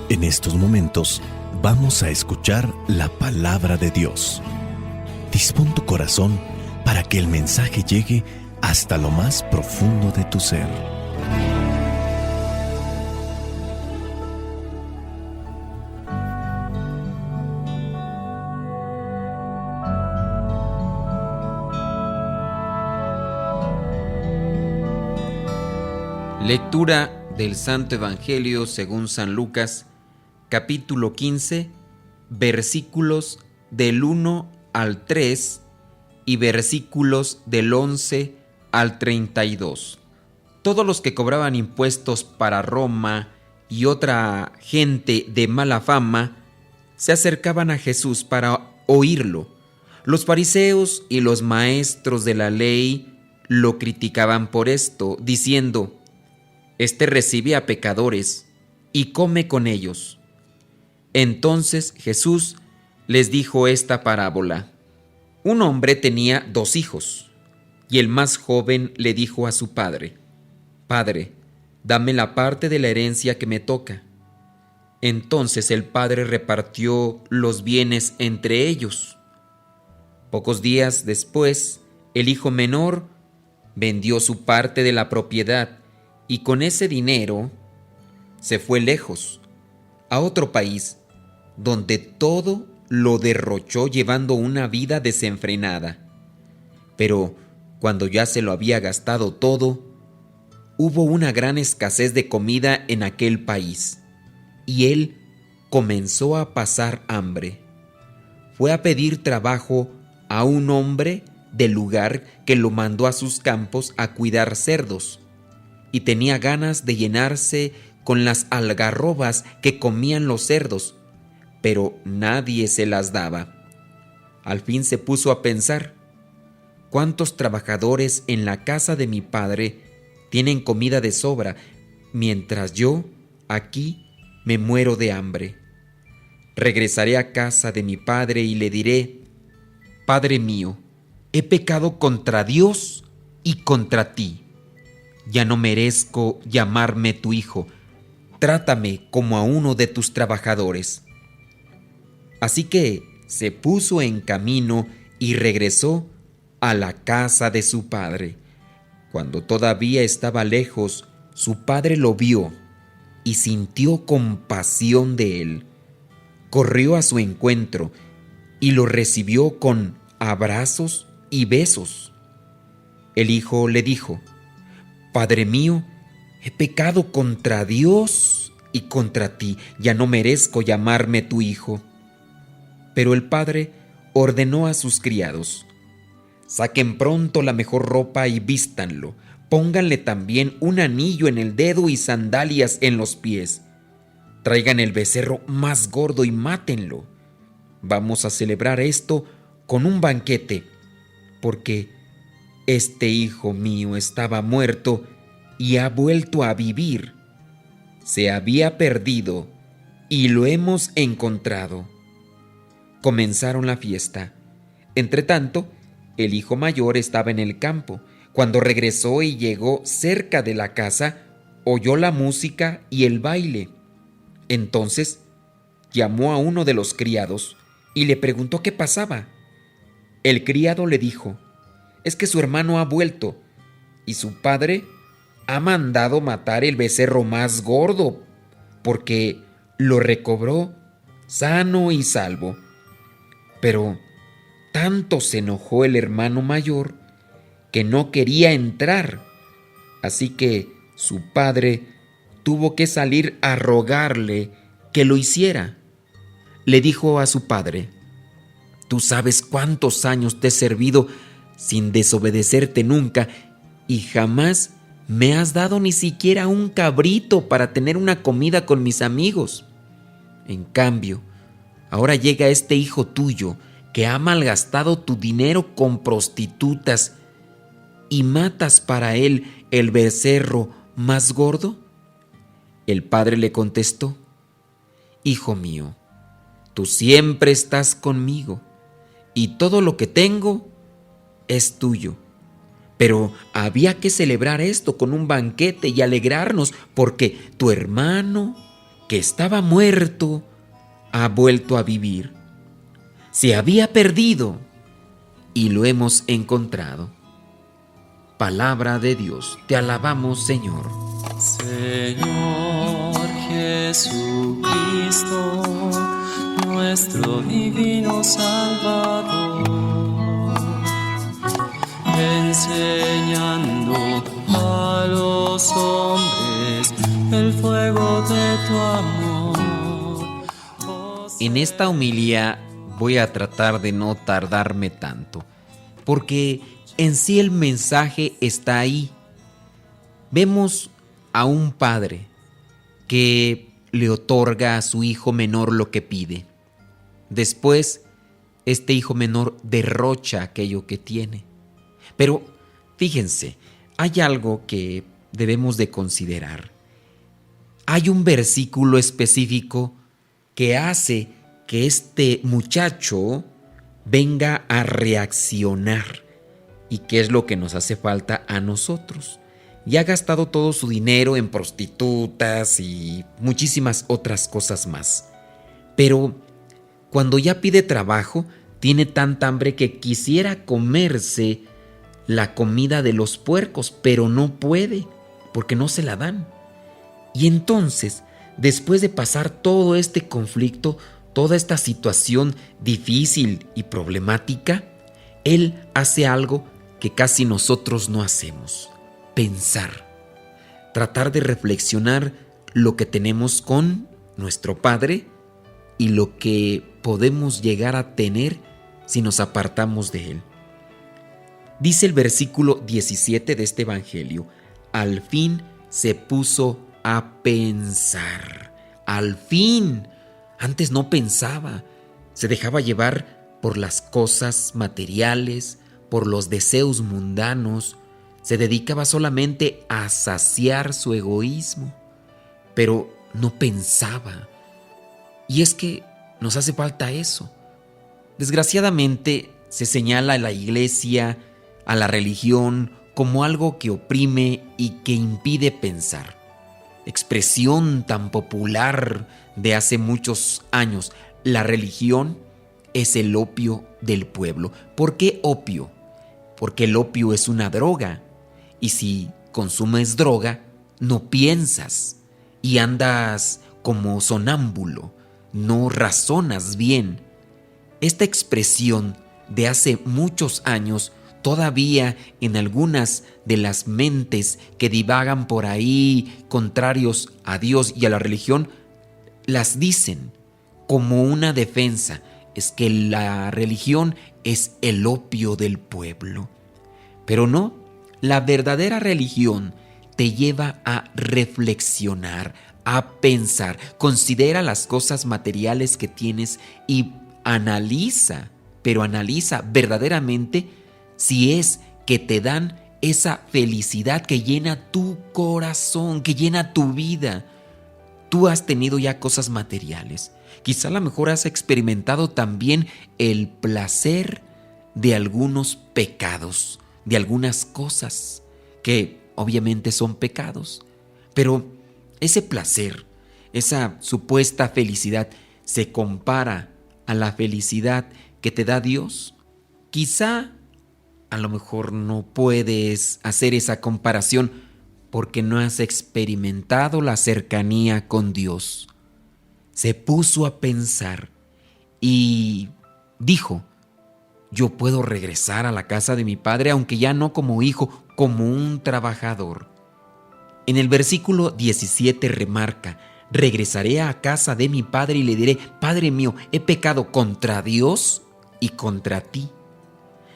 En estos momentos vamos a escuchar la palabra de Dios. Dispón tu corazón para que el mensaje llegue hasta lo más profundo de tu ser. Lectura del Santo Evangelio según San Lucas, capítulo 15, versículos del 1 al 3 y versículos del 11 al 32. Todos los que cobraban impuestos para Roma y otra gente de mala fama se acercaban a Jesús para oírlo. Los fariseos y los maestros de la ley lo criticaban por esto, diciendo: Este recibe a pecadores y come con ellos. Entonces Jesús les dijo esta parábola. Un hombre tenía 2 hijos, y el más joven le dijo a su padre: Padre, dame la parte de la herencia que me toca. Entonces el padre repartió los bienes entre ellos. Pocos días después, el hijo menor vendió su parte de la propiedad y con ese dinero se fue lejos, a otro país, donde todo lo derrochó llevando una vida desenfrenada. Pero cuando ya se lo había gastado todo, hubo una gran escasez de comida en aquel país, y él comenzó a pasar hambre. Fue a pedir trabajo a un hombre del lugar que lo mandó a sus campos a cuidar cerdos, y tenía ganas de llenarse con las algarrobas que comían los cerdos, pero nadie se las daba. Al fin se puso a pensar: ¿cuántos trabajadores en la casa de mi padre tienen comida de sobra, mientras yo aquí me muero de hambre? Regresaré a casa de mi padre y le diré: Padre mío, he pecado contra Dios y contra ti. Ya no merezco llamarme tu hijo. Trátame como a uno de tus trabajadores. Así que se puso en camino y regresó a la casa de su padre. Cuando todavía estaba lejos, su padre lo vio y sintió compasión de él. Corrió a su encuentro y lo recibió con abrazos y besos. El hijo le dijo: Padre mío, he pecado contra Dios y contra ti, ya no merezco llamarme tu hijo. Pero el padre ordenó a sus criados: Saquen pronto la mejor ropa y vístanlo, pónganle también un anillo en el dedo y sandalias en los pies. Traigan el becerro más gordo y mátenlo. Vamos a celebrar esto con un banquete, porque este hijo mío estaba muerto y ha vuelto a vivir. Se había perdido y lo hemos encontrado. Comenzaron la fiesta. Entretanto, el hijo mayor estaba en el campo. Cuando regresó y llegó cerca de la casa, oyó la música y el baile. Entonces llamó a uno de los criados y le preguntó qué pasaba. El criado le dijo: Es que su hermano ha vuelto y su padre ha mandado matar el becerro más gordo porque lo recobró sano y salvo. Pero tanto se enojó el hermano mayor que no quería entrar, así que su padre tuvo que salir a rogarle que lo hiciera. Le dijo a su padre: Tú sabes cuántos años te he servido sin desobedecerte nunca, y jamás me has dado ni siquiera un cabrito para tener una comida con mis amigos. En cambio, ahora llega este hijo tuyo que ha malgastado tu dinero con prostitutas y matas para él el becerro más gordo. El padre le contestó: Hijo mío, tú siempre estás conmigo y todo lo que tengo es tuyo. Pero había que celebrar esto con un banquete y alegrarnos porque tu hermano que estaba muerto ha vuelto a vivir. Se había perdido y lo hemos encontrado. Palabra de Dios, te alabamos, Señor. Señor Jesucristo, nuestro divino Salvador, enseñando a los hombres el fuego de tu amor. En esta homilía voy a tratar de no tardarme tanto, porque en sí el mensaje está ahí. Vemos a un padre que le otorga a su hijo menor lo que pide. Después, este hijo menor derrocha aquello que tiene. Pero fíjense, hay algo que debemos de considerar. Hay un versículo específico que hace que este muchacho venga a reaccionar. ¿Y qué es lo que nos hace falta a nosotros? Ya ha gastado todo su dinero en prostitutas y muchísimas otras cosas más. Pero cuando ya pide trabajo, tiene tanta hambre que quisiera comerse la comida de los puercos, pero no puede, porque no se la dan. Y entonces, después de pasar todo este conflicto, toda esta situación difícil y problemática, él hace algo que casi nosotros no hacemos: pensar, tratar de reflexionar lo que tenemos con nuestro Padre y lo que podemos llegar a tener si nos apartamos de Él. Dice el versículo 17 de este evangelio: al fin se puso a pensar. Al fin. Antes no pensaba, se dejaba llevar por las cosas materiales, por los deseos mundanos, se dedicaba solamente a saciar su egoísmo, pero no pensaba. Y es que nos hace falta eso. Desgraciadamente se señala a la iglesia, a la religión, como algo que oprime y que impide pensar. Expresión tan popular de hace muchos años: la religión es el opio del pueblo. ¿Por qué opio? Porque el opio es una droga, y si consumes droga, no piensas y andas como sonámbulo, no razonas bien. Esta expresión de hace muchos años todavía en algunas de las mentes que divagan por ahí contrarios a Dios y a la religión, las dicen como una defensa: es que la religión es el opio del pueblo. Pero no, la verdadera religión te lleva a reflexionar, a pensar. Considera las cosas materiales que tienes y analiza, pero analiza verdaderamente si es que te dan esa felicidad que llena tu corazón, que llena tu vida. Tú has tenido ya cosas materiales. Quizá a lo mejor has experimentado también el placer de algunos pecados, de algunas cosas que obviamente son pecados. Pero ese placer, esa supuesta felicidad, ¿se compara a la felicidad que te da Dios? Quizá a lo mejor no puedes hacer esa comparación porque no has experimentado la cercanía con Dios. Se puso a pensar y dijo: yo puedo regresar a la casa de mi padre, aunque ya no como hijo, como un trabajador. En el versículo 17 remarca: regresaré a casa de mi padre y le diré: Padre mío, he pecado contra Dios y contra ti.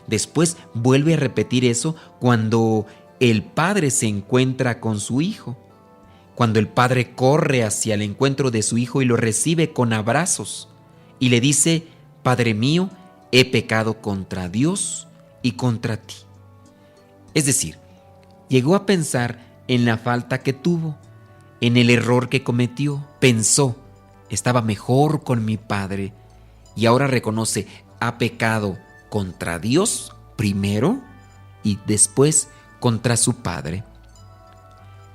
Después vuelve a repetir eso cuando el padre se encuentra con su hijo, cuando el padre corre hacia el encuentro de su hijo y lo recibe con abrazos y le dice: Padre mío, he pecado contra Dios y contra ti. Es decir, llegó a pensar en la falta que tuvo, en el error que cometió. Pensó: estaba mejor con mi padre, y ahora reconoce: ha pecado contra Dios primero y después contra su padre.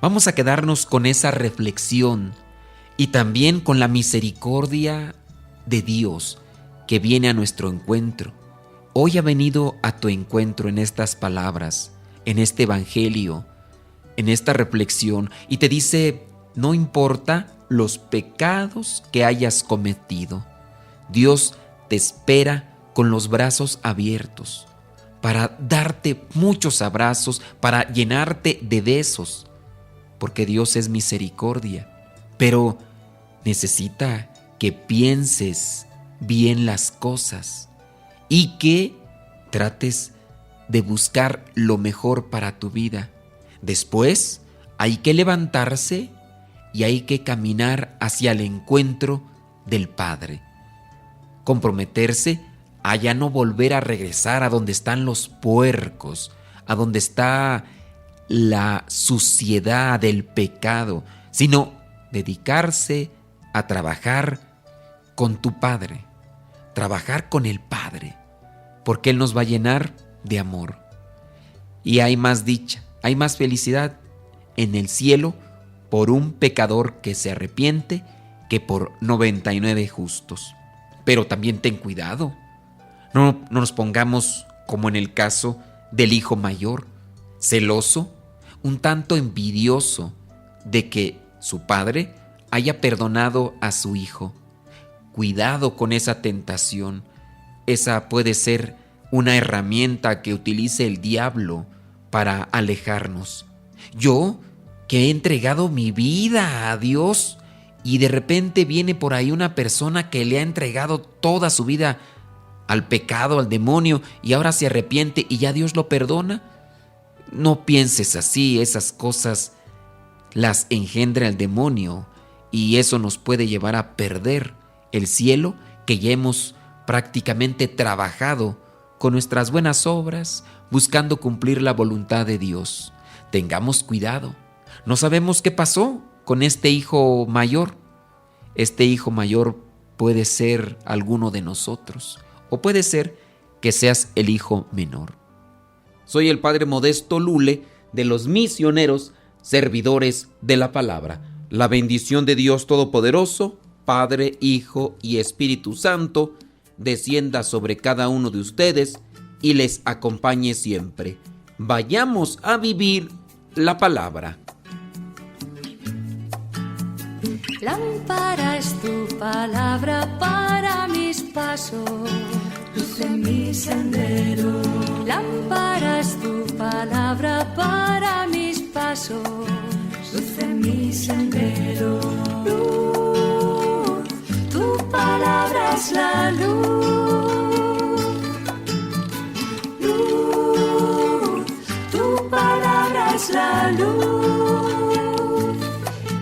Vamos a quedarnos con esa reflexión y también con la misericordia de Dios que viene a nuestro encuentro. Hoy ha venido a tu encuentro en estas palabras, en este evangelio, en esta reflexión, y te dice: no importa los pecados que hayas cometido, Dios te espera con los brazos abiertos para darte muchos abrazos, para llenarte de besos, porque Dios es misericordia, pero necesita que pienses bien las cosas y que trates de buscar lo mejor para tu vida. Después hay que levantarse y hay que caminar hacia el encuentro del Padre. Comprometerse a ya no volver a regresar a donde están los puercos, a donde está la suciedad del pecado, sino dedicarse a trabajar con tu Padre, trabajar con el Padre, porque Él nos va a llenar de amor. Y hay más dicha, hay más felicidad en el cielo por un pecador que se arrepiente que por 99 justos. Pero también ten cuidado, no nos pongamos como en el caso del hijo mayor, celoso, un tanto envidioso de que su padre haya perdonado a su hijo. Cuidado con esa tentación. Esa puede ser una herramienta que utilice el diablo para alejarnos. Yo, que he entregado mi vida a Dios, y de repente viene por ahí una persona que le ha entregado toda su vida al pecado, al demonio, y ahora se arrepiente y ya Dios lo perdona. No pienses así, esas cosas las engendra el demonio y eso nos puede llevar a perder el cielo que ya hemos prácticamente trabajado con nuestras buenas obras, buscando cumplir la voluntad de Dios. Tengamos cuidado. No sabemos qué pasó con este hijo mayor. Este hijo mayor puede ser alguno de nosotros, o puede ser que seas el hijo menor. Soy el Padre Modesto Lule, de los misioneros servidores de la palabra. La bendición de Dios Todopoderoso, Padre, Hijo y Espíritu Santo, descienda sobre cada uno de ustedes y les acompañe siempre. Vayamos a vivir la palabra. Lámpara es tu palabra para mis pasos, luz en mi sendero. Lámpara es tu palabra para mis pasos, luz en mi sendero. Luz, tu palabra es la luz. Luz, tu palabra es la luz.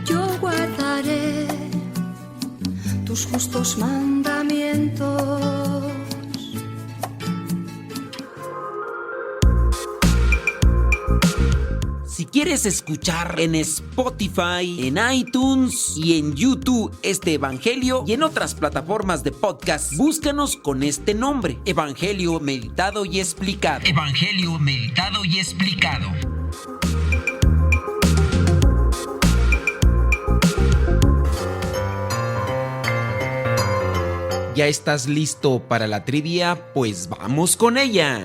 Yo guardaré tus justos mandamientos. Si quieres escuchar en Spotify, en iTunes y en YouTube este evangelio y en otras plataformas de podcast, búscanos con este nombre: Evangelio Meditado y Explicado. Evangelio Meditado y Explicado. ¿Ya estás listo para la trivia? Pues vamos con ella.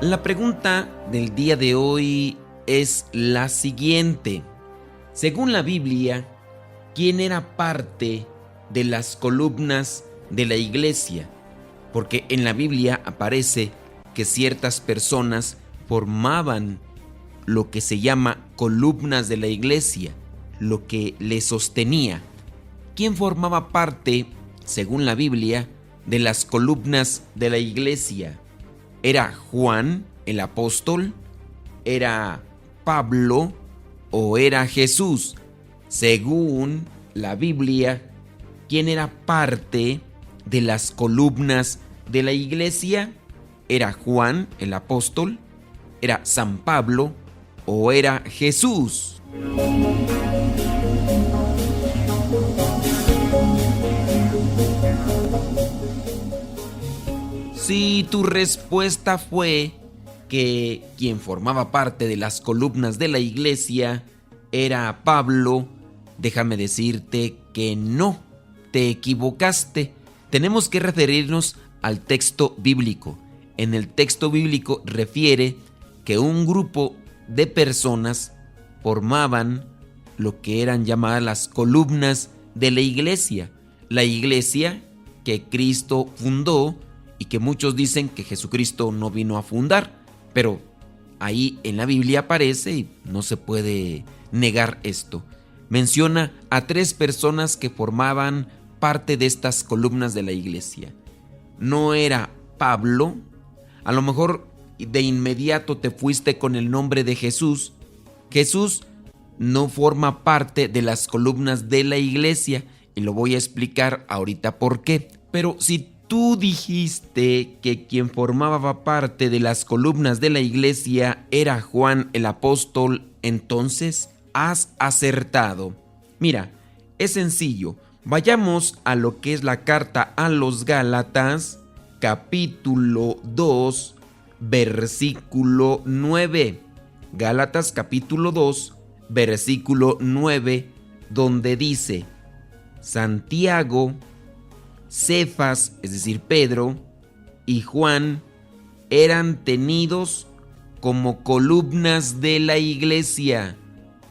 La pregunta del día de hoy es la siguiente. Según la Biblia, ¿quién era parte de las columnas de la iglesia? Porque en la Biblia aparece que ciertas personas formaban lo que se llama columnas de la iglesia, lo que le sostenía. ¿Quién formaba parte, según la Biblia, de las columnas de la iglesia? ¿Era Juan, el apóstol? ¿Era Pablo? ¿O era Jesús? Según la Biblia, ¿quién era parte de las columnas de la iglesia? ¿Era Juan, el apóstol? ¿Era San Pablo? ¿O era Jesús? Si tu respuesta fue que quien formaba parte de las columnas de la iglesia era Pablo, déjame decirte que no, te equivocaste. Tenemos que referirnos al texto bíblico. En el texto bíblico refiere que un grupo de personas formaban lo que eran llamadas las columnas de la iglesia. La iglesia que Cristo fundó y que muchos dicen que Jesucristo no vino a fundar, pero ahí en la Biblia aparece y no se puede negar esto. Menciona a 3 personas que formaban parte de estas columnas de la iglesia. No era Pablo, a lo mejor de inmediato te fuiste con el nombre de Jesús. Jesús no forma parte de las columnas de la iglesia y lo voy a explicar ahorita por qué. Pero si tú dijiste que quien formaba parte de las columnas de la iglesia era Juan el apóstol, entonces has acertado. Mira, es sencillo. Vayamos a lo que es la carta a los Gálatas, capítulo 2, versículo 9. Gálatas capítulo 2, versículo 9, donde dice: Santiago, Cefas, es decir, Pedro, y Juan eran tenidos como columnas de la iglesia.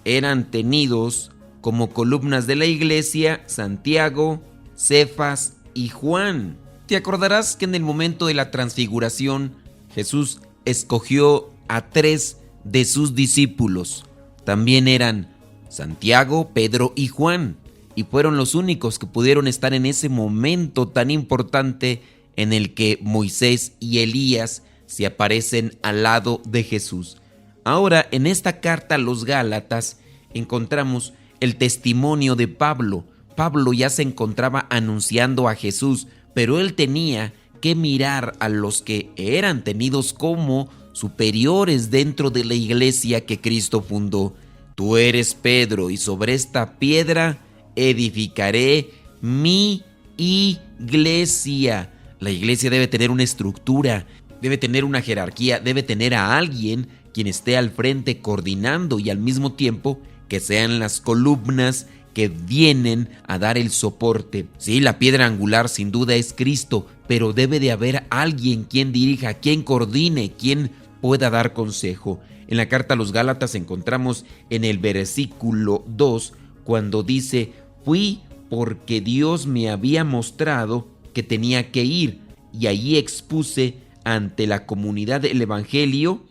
Eran tenidos como columnas de la iglesia Santiago, Cefas y Juan. Te acordarás que en el momento de la transfiguración Jesús escogió a 3 de sus discípulos. También eran Santiago, Pedro y Juan, y fueron los únicos que pudieron estar en ese momento tan importante en el que Moisés y Elías se aparecen al lado de Jesús. Ahora, en esta carta a los Gálatas encontramos el testimonio de Pablo. Pablo ya se encontraba anunciando a Jesús, pero él tenía que mirar a los que eran tenidos como superiores dentro de la iglesia que Cristo fundó. Tú eres Pedro, y sobre esta piedra edificaré mi iglesia. La iglesia debe tener una estructura, debe tener una jerarquía, debe tener a alguien quien esté al frente coordinando y al mismo tiempo que sean las columnas que vienen a dar el soporte. Sí, la piedra angular sin duda es Cristo, pero debe de haber alguien quien dirija, quien coordine, quien pueda dar consejo. En la carta a los Gálatas encontramos en el versículo 2 cuando dice: fui porque Dios me había mostrado que tenía que ir, y allí expuse ante la comunidad el evangelio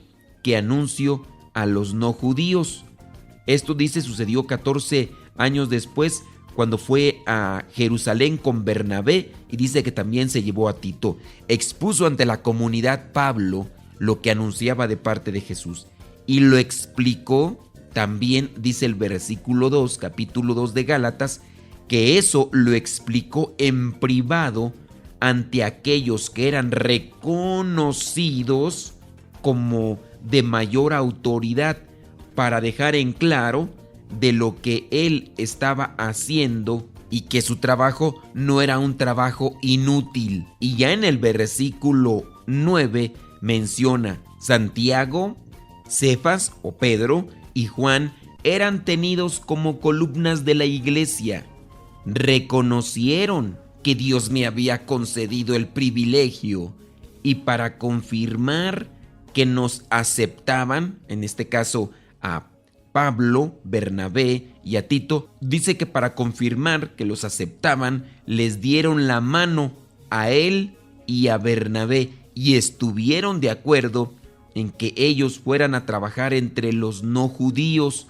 que anuncio a los no judíos. Esto, dice, sucedió 14 años después, cuando fue a Jerusalén con Bernabé, y dice que también se llevó a Tito. Expuso ante la comunidad Pablo lo que anunciaba de parte de Jesús, y lo explicó también, dice el versículo 2, capítulo 2 de Gálatas, que eso lo explicó en privado ante aquellos que eran reconocidos como de mayor autoridad, para dejar en claro de lo que él estaba haciendo y que su trabajo no era un trabajo inútil. Y ya en el versículo 9 menciona: Santiago, Cefas o Pedro y Juan eran tenidos como columnas de la iglesia. Reconocieron que Dios me había concedido el privilegio, y para confirmar que nos aceptaban, en este caso a Pablo, Bernabé y a Tito, dice que para confirmar que los aceptaban, les dieron la mano a él y a Bernabé, y estuvieron de acuerdo en que ellos fueran a trabajar entre los no judíos,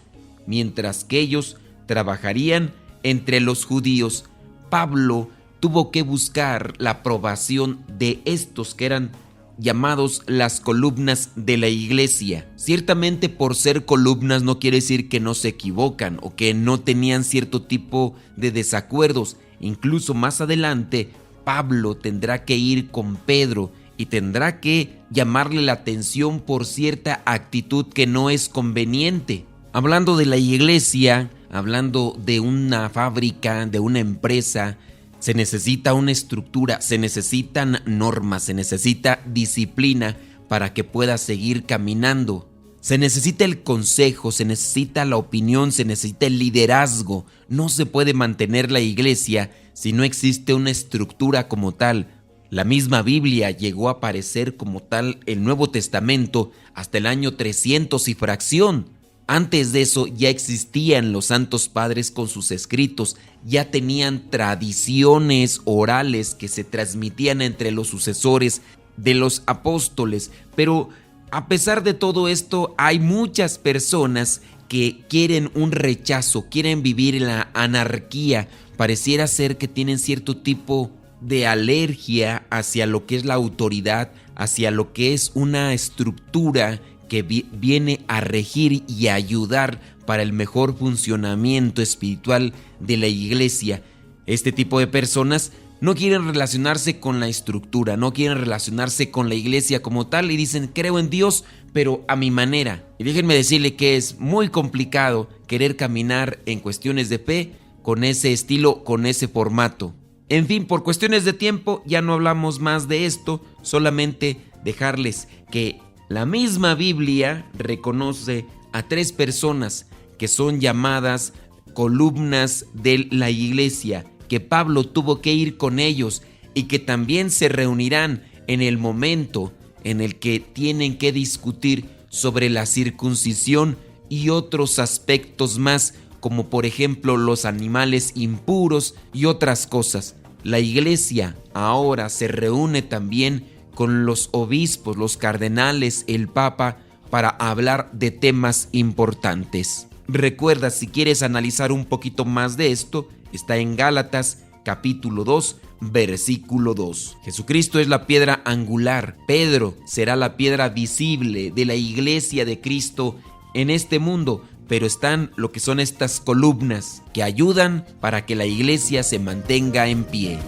mientras que ellos trabajarían entre los judíos. Pablo tuvo que buscar la aprobación de estos que eran llamados las columnas de la iglesia. Ciertamente, por ser columnas no quiere decir que no se equivocan o que no tenían cierto tipo de desacuerdos. Incluso más adelante, Pablo tendrá que ir con Pedro y tendrá que llamarle la atención por cierta actitud que no es conveniente. Hablando de la iglesia, hablando de una fábrica, de una empresa, se necesita una estructura, se necesitan normas, se necesita disciplina para que puedas seguir caminando. Se necesita el consejo, se necesita la opinión, se necesita el liderazgo. No se puede mantener la iglesia si no existe una estructura como tal. La misma Biblia llegó a aparecer como tal el Nuevo Testamento hasta el año 300 y fracción. Antes de eso ya existían los santos padres con sus escritos, ya tenían tradiciones orales que se transmitían entre los sucesores de los apóstoles, pero a pesar de todo esto hay muchas personas que quieren un rechazo, quieren vivir en la anarquía. Pareciera ser que tienen cierto tipo de alergia hacia lo que es la autoridad, hacia lo que es una estructura que viene a regir y a ayudar para el mejor funcionamiento espiritual de la iglesia. Este tipo de personas no quieren relacionarse con la estructura, no quieren relacionarse con la iglesia como tal y dicen, creo en Dios, pero a mi manera. Y déjenme decirle que es muy complicado querer caminar en cuestiones de fe con ese estilo, con ese formato. En fin, por cuestiones de tiempo ya no hablamos más de esto, solamente dejarles que la misma Biblia reconoce a 3 personas que son llamadas columnas de la iglesia, que Pablo tuvo que ir con ellos y que también se reunirán en el momento en el que tienen que discutir sobre la circuncisión y otros aspectos más, como por ejemplo los animales impuros y otras cosas. La iglesia ahora se reúne también con los obispos, los cardenales, el papa, para hablar de temas importantes. Recuerda, si quieres analizar un poquito más de esto, está en Gálatas capítulo 2, versículo 2. Jesucristo es la piedra angular. Pedro será la piedra visible de la iglesia de Cristo en este mundo, pero están lo que son estas columnas que ayudan para que la iglesia se mantenga en pie.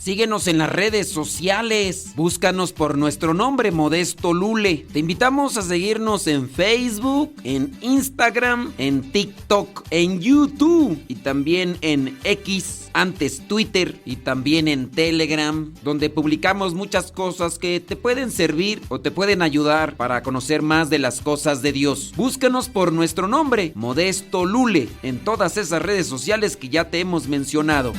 Síguenos en las redes sociales, búscanos por nuestro nombre, Modesto Lule. Te invitamos a seguirnos en Facebook, en Instagram, en TikTok, en YouTube y también en X, antes Twitter, y también en Telegram, donde publicamos muchas cosas que te pueden servir o te pueden ayudar para conocer más de las cosas de Dios. Búscanos por nuestro nombre, Modesto Lule, en todas esas redes sociales que ya te hemos mencionado.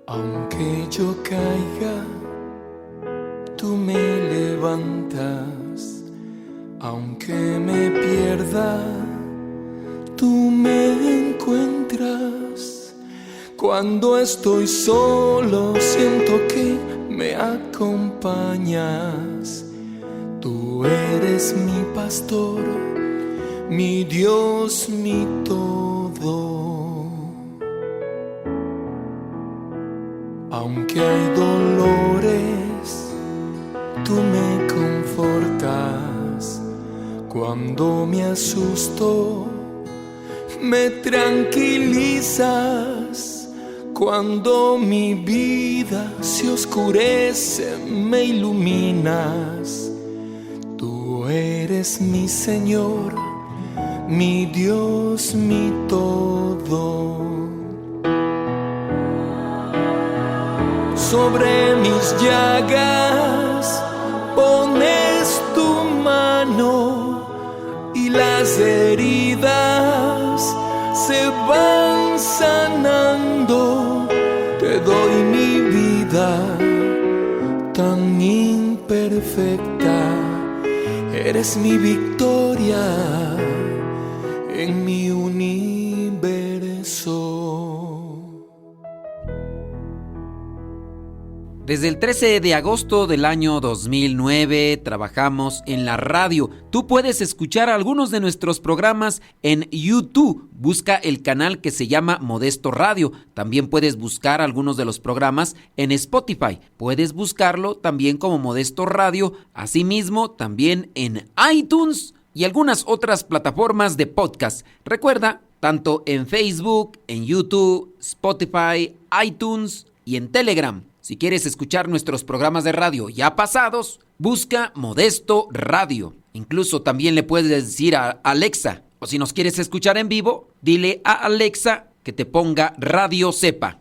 Aunque yo caiga, tú me levantas. Aunque me pierda, tú me encuentras. Cuando estoy solo, siento que me acompañas. Tú eres mi pastor, mi Dios, mi todo. Aunque hay dolores, tú me confortas. Cuando me asusto, me tranquilizas. Cuando mi vida se oscurece, me iluminas. Tú eres mi Señor, mi Dios, mi todo. Sobre mis llagas pones tu mano y las heridas se van sanando. Te doy mi vida tan imperfecta. Eres mi victoria en mi universo. Desde el 13 de agosto del año 2009 trabajamos en la radio. Tú puedes escuchar algunos de nuestros programas en YouTube. Busca el canal que se llama Modesto Radio. También puedes buscar algunos de los programas en Spotify. Puedes buscarlo también como Modesto Radio. Asimismo, también en iTunes y algunas otras plataformas de podcast. Recuerda, tanto en Facebook, en YouTube, Spotify, iTunes y en Telegram. Si quieres escuchar nuestros programas de radio ya pasados, busca Modesto Radio. Incluso también le puedes decir a Alexa, o si nos quieres escuchar en vivo, dile a Alexa que te ponga Radio Cepa.